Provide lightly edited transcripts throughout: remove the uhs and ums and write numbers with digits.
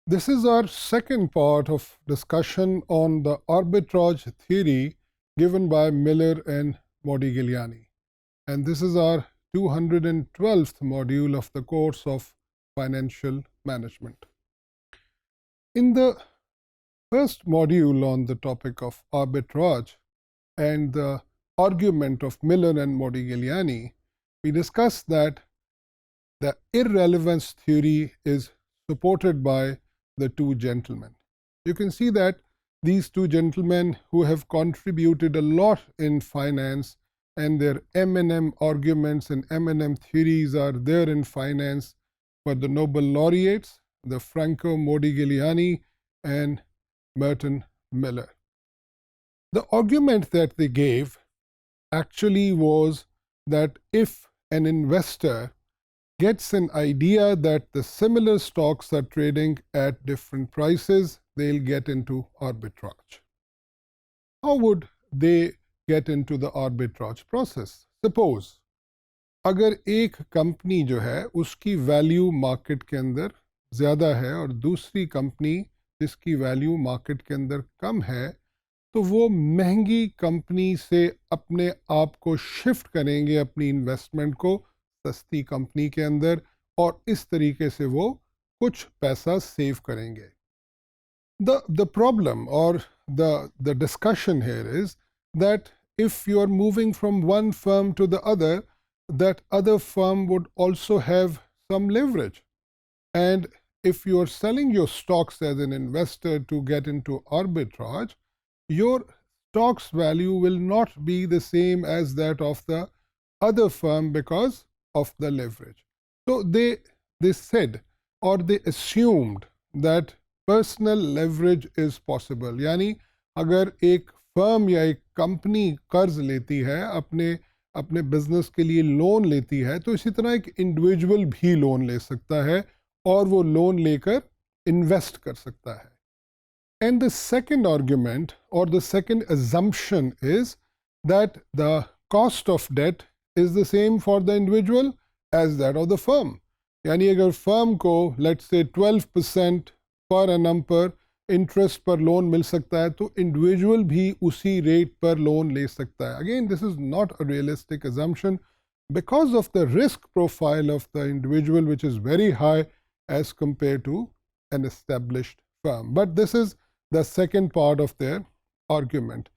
This is our second part of discussion on the arbitrage theory given by Miller and Modigliani. And this is our 212th module of the course of financial management. In the first module on the topic of arbitrage and the argument of Miller and Modigliani, we discussed that the irrelevance theory is supported by the two gentlemen. You can see that these two gentlemen who have contributed a lot in finance, and their M&M arguments and M&M theories are there in finance for the Nobel laureates, the Franco Modigliani and Merton Miller. The argument that they gave actually was that if an investor gets an idea that the similar stocks are trading at different prices, they'll get into arbitrage. How would they get into the arbitrage process? Suppose अगर एक company जो है उसकी value market के अंदर ज़्यादा है और दूसरी कंपनी जिसकी वैल्यू मार्केट के अंदर कम है, तो वो महंगी कंपनी से अपने आप को शिफ्ट करेंगे अपनी इन्वेस्टमेंट को सस्ती कंपनी के अंदर और इस तरीके से वो कुछ पैसा सेव करेंगे. The problem or the discussion here is that if you are moving from one firm to the other, that other firm would also have some leverage. And if you are selling your stocks as an investor to get into arbitrage, your stock's value will not be the same as that of the other firm because of the leverage. So they said or they assumed that personal leverage is possible. यानी अगर एक firm या एक company कर्ज लेती है, अपने business के लिए लोन लेती है, तो इसी तरह एक इंडिविजुअल भी लोन ले सकता है और वो लोन लेकर इन्वेस्ट कर सकता है. And the second argument or the second assumption is that the cost of debt is the same for the individual as that of the firm. यानी अगर फर्म को let's say 12% पर annum पर interest पर loan मिल सकता है, तो individual भी उसी रेट पर लोन ले सकता है. Again this is not a realistic assumption because of the risk profile of the individual, which is very high as compared to an established firm. But this is the second part of their argument.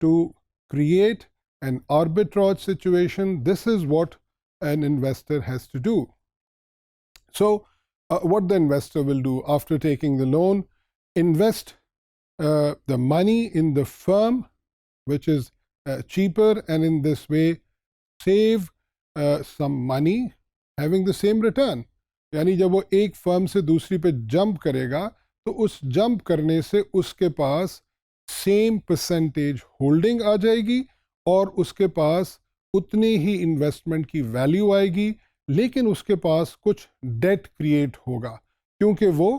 To create an arbitrage situation, this is what an investor has to do. So what the investor will do after taking the loan, invest the money in the firm which is cheaper, and in this way save some money having the same return. यानी जब वो एक firm से दूसरी पे jump करेगा, तो उस जंप करने से उसके पास सेम परसेंटेज होल्डिंग आ जाएगी और उसके पास उतनी ही इन्वेस्टमेंट की वैल्यू आएगी, लेकिन उसके पास कुछ डेट क्रिएट होगा क्योंकि वो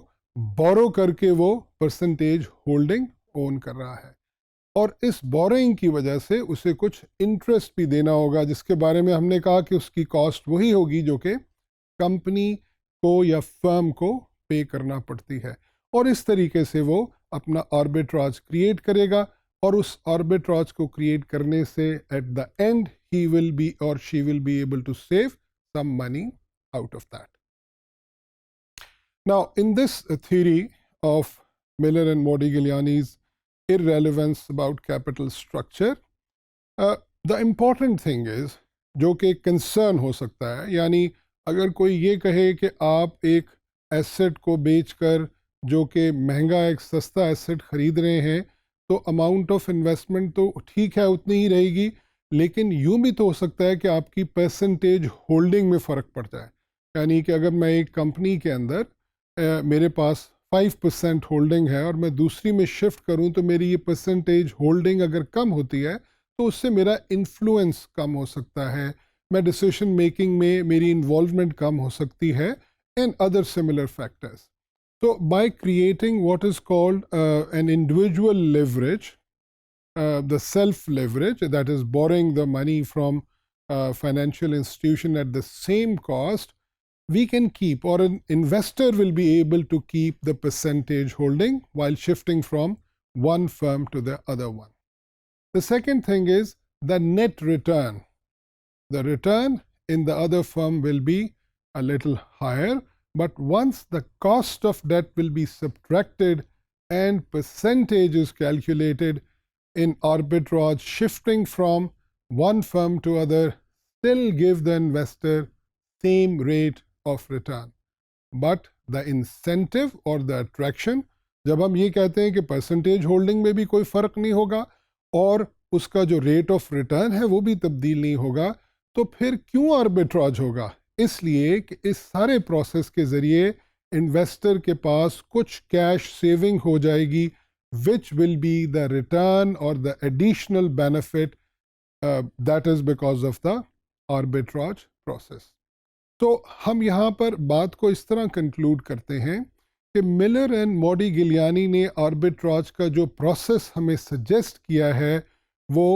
बोरो करके वो परसेंटेज होल्डिंग ओन कर रहा है, और इस बोरोइंग की वजह से उसे कुछ इंटरेस्ट भी देना होगा, जिसके बारे में हमने कहा कि उसकी कॉस्ट वही होगी जो कि कंपनी को या फर्म को पे करना पड़ती है. और इस तरीके से वो अपना आर्बिट्राज क्रिएट करेगा, और उस आर्बिट्राज को क्रिएट करने से at the end he will be और she will be able to save some money out of that. Now, in this theory of Miller and Modigliani's irrelevance about capital structure, the important thing is, जो कि concern हो सकता है, यानी अगर कोई ये कहे कि आप एक एसेट को बेचकर जो कि महंगा एक सस्ता एसेट खरीद रहे हैं, तो अमाउंट ऑफ इन्वेस्टमेंट तो ठीक है उतनी ही रहेगी, लेकिन यूँ भी तो हो सकता है कि आपकी परसेंटेज होल्डिंग में फ़र्क पड़ जाए. यानी कि अगर मैं एक कंपनी के अंदर मेरे पास 5% होल्डिंग है और मैं दूसरी में शिफ्ट करूं, तो मेरी ये परसेंटेज होल्डिंग अगर कम होती है तो उससे मेरा इन्फ्लुएंस कम हो सकता है, मैं डिसीजन मेकिंग में मेरी इन्वॉल्वमेंट कम हो सकती है, and other similar factors. So by creating what is called an individual leverage, the self leverage, that is borrowing the money from financial institution at the same cost, we can keep, or an investor will be able to keep the percentage holding while shifting from one firm to the other one. The second thing is the net return. The return in the other firm will be a little higher, but once the cost of debt will be subtracted and percentage is calculated, in arbitrage, shifting from one firm to other still give the investor same rate of return. But the incentive or the attraction, जब हम ये कहते हैं कि percentage holding में भी कोई फ़र्क नहीं होगा और उसका जो रेट ऑफ रिटर्न है वो भी तब्दील नहीं होगा, तो फिर क्यों आर्बिट्राज होगा? इसलिए कि इस सारे प्रोसेस के ज़रिए इन्वेस्टर के पास कुछ कैश सेविंग हो जाएगी, which will be the return or the additional benefit that is because of the arbitrage process. तो हम यहाँ पर बात को इस तरह कंक्लूड करते हैं कि मिलर एंड मॉडी गिलियानी ने आर्बिट्राज का जो प्रोसेस हमें सजेस्ट किया है वो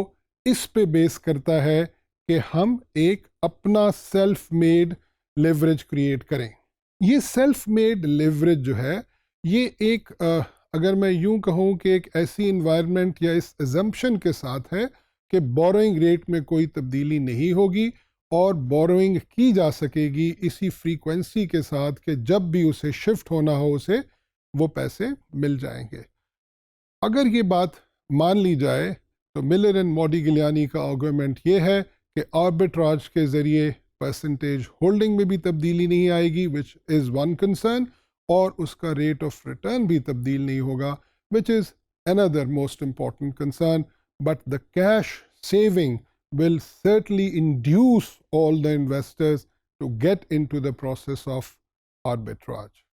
इस पे बेस करता है कि हम एक अपना सेल्फ मेड लेवरेज क्रिएट करें. ये सेल्फ मेड लेवरेज जो है ये एक अगर मैं यूं कहूं कि एक ऐसी इन्वायरमेंट या इस एजम्पशन के साथ है कि बोरोइंग रेट में कोई तब्दीली नहीं होगी और बोरोइंग की जा सकेगी इसी फ्रीक्वेंसी के साथ कि जब भी उसे शिफ्ट होना हो उसे वो पैसे मिल जाएंगे. अगर ये बात मान ली जाए तो मिलर एंड मॉडी गिलियानी का आर्गुमेंट ये है कि आर्बिट्राज के ज़रिए परसेंटेज होल्डिंग में भी तब्दीली नहीं आएगी, विच इज़ वन कंसर्न, और उसका रेट ऑफ रिटर्न भी तब्दील नहीं होगा, which is another most important concern. But the cash saving will certainly induce all the investors to get into the process of arbitrage.